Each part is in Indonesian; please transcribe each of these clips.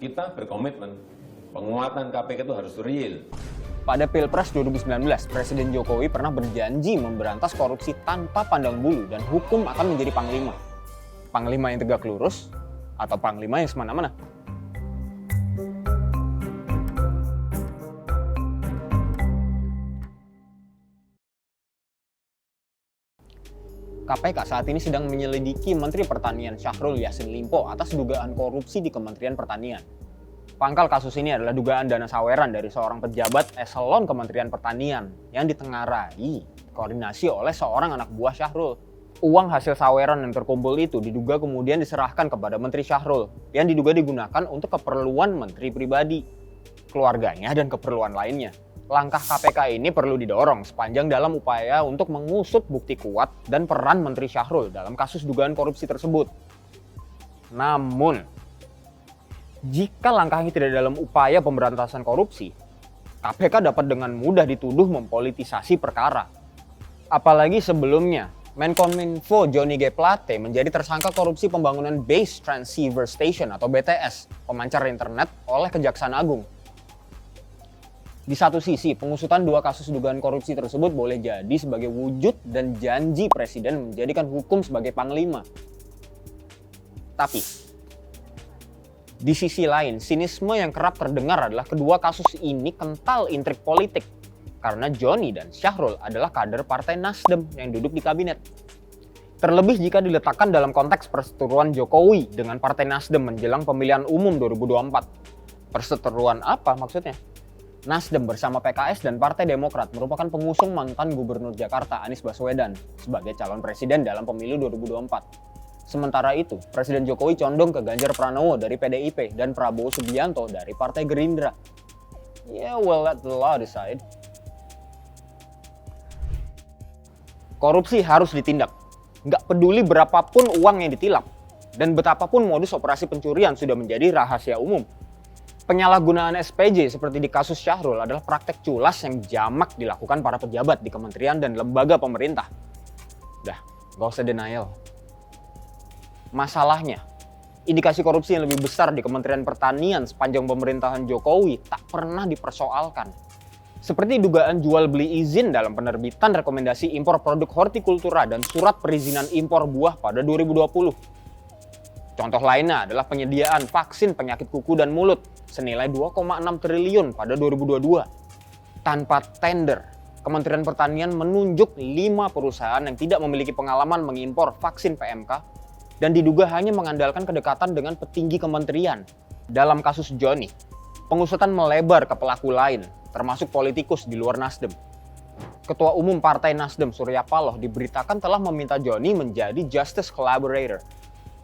kita berkomitmen penguatan KPK itu harus real. Pada Pilpres 2019, Presiden Jokowi pernah berjanji memberantas korupsi tanpa pandang bulu dan hukum akan menjadi panglima. Panglima yang tegak lurus atau panglima yang semena-mena? KPK saat ini sedang menyelidiki Menteri Pertanian Syahrul Yassin Limpo atas dugaan korupsi di Kementerian Pertanian. Pangkal kasus ini adalah dugaan dana saweran dari seorang pejabat eselon Kementerian Pertanian yang ditengarai koordinasi oleh seorang anak buah Syahrul. Uang hasil saweran yang terkumpul itu diduga kemudian diserahkan kepada Menteri Syahrul yang diduga digunakan untuk keperluan menteri pribadi, keluarganya, dan keperluan lainnya. Langkah KPK ini perlu didorong sepanjang dalam upaya untuk mengusut bukti kuat dan peran Menteri Syahrul dalam kasus dugaan korupsi tersebut. Namun, jika langkah ini tidak dalam upaya pemberantasan korupsi, KPK dapat dengan mudah dituduh mempolitisasi perkara. Apalagi sebelumnya, Menkominfo Johnny G. Plate menjadi tersangka korupsi pembangunan Base Transceiver Station atau BTS, pemancar internet, oleh Kejaksaan Agung. Di satu sisi, pengusutan dua kasus dugaan korupsi tersebut boleh jadi sebagai wujud dan janji Presiden menjadikan hukum sebagai panglima. Tapi, di sisi lain, sinisme yang kerap terdengar adalah kedua kasus ini kental intrik politik. Karena Johnny dan Syahrul adalah kader Partai Nasdem yang duduk di kabinet. Terlebih jika diletakkan dalam konteks perseteruan Jokowi dengan Partai Nasdem menjelang pemilihan umum 2024. Perseteruan apa maksudnya? Nasdem bersama PKS dan Partai Demokrat merupakan pengusung mantan Gubernur Jakarta Anies Baswedan sebagai calon presiden dalam pemilu 2024. Sementara itu, Presiden Jokowi condong ke Ganjar Pranowo dari PDIP dan Prabowo Subianto dari Partai Gerindra. Yeah, well, let the law decide. Korupsi harus ditindak. Nggak peduli berapapun uang yang ditilap. Dan betapapun modus operasi pencurian sudah menjadi rahasia umum. Penyalahgunaan SPJ seperti di kasus Syahrul adalah praktek culas yang jamak dilakukan para pejabat di kementerian dan lembaga pemerintah. Dah, gak usah denial. Masalahnya, indikasi korupsi yang lebih besar di Kementerian Pertanian sepanjang pemerintahan Jokowi tak pernah dipersoalkan. Seperti dugaan jual beli izin dalam penerbitan rekomendasi impor produk hortikultura dan surat perizinan impor buah pada 2020. Contoh lainnya adalah penyediaan vaksin penyakit kuku dan mulut senilai 2,6 triliun pada 2022. Tanpa tender, Kementerian Pertanian menunjuk 5 perusahaan yang tidak memiliki pengalaman mengimpor vaksin PMK dan diduga hanya mengandalkan kedekatan dengan petinggi kementerian. Dalam kasus Johnny, pengusutan melebar ke pelaku lain, termasuk politikus di luar Nasdem. Ketua Umum Partai Nasdem Surya Paloh diberitakan telah meminta Johnny menjadi justice collaborator.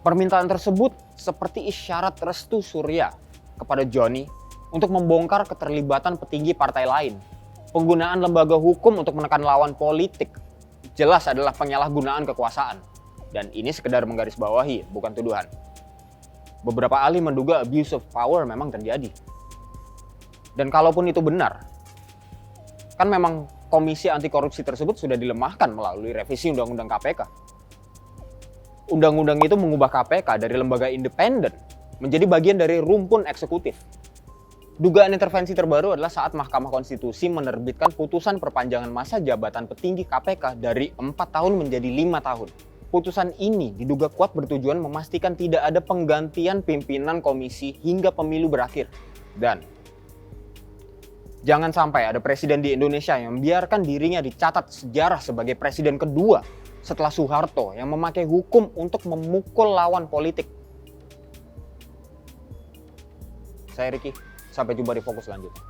Permintaan tersebut seperti isyarat restu Surya kepada Johnny untuk membongkar keterlibatan petinggi partai lain. Penggunaan lembaga hukum untuk menekan lawan politik jelas adalah penyalahgunaan kekuasaan. Dan ini sekedar menggarisbawahi, bukan tuduhan. Beberapa ahli menduga abuse of power memang terjadi. Dan kalaupun itu benar, kan memang komisi anti korupsi tersebut sudah dilemahkan melalui revisi Undang-Undang KPK. Undang-undang itu mengubah KPK dari lembaga independen menjadi bagian dari rumpun eksekutif. Dugaan intervensi terbaru adalah saat Mahkamah Konstitusi menerbitkan putusan perpanjangan masa jabatan petinggi KPK dari 4 tahun menjadi 5 tahun. Putusan ini diduga kuat bertujuan memastikan tidak ada penggantian pimpinan komisi hingga pemilu berakhir. Dan jangan sampai ada presiden di Indonesia yang membiarkan dirinya dicatat sejarah sebagai presiden kedua setelah Soeharto yang memakai hukum untuk memukul lawan politik. Saya Ricky, sampai jumpa di Fokus selanjutnya.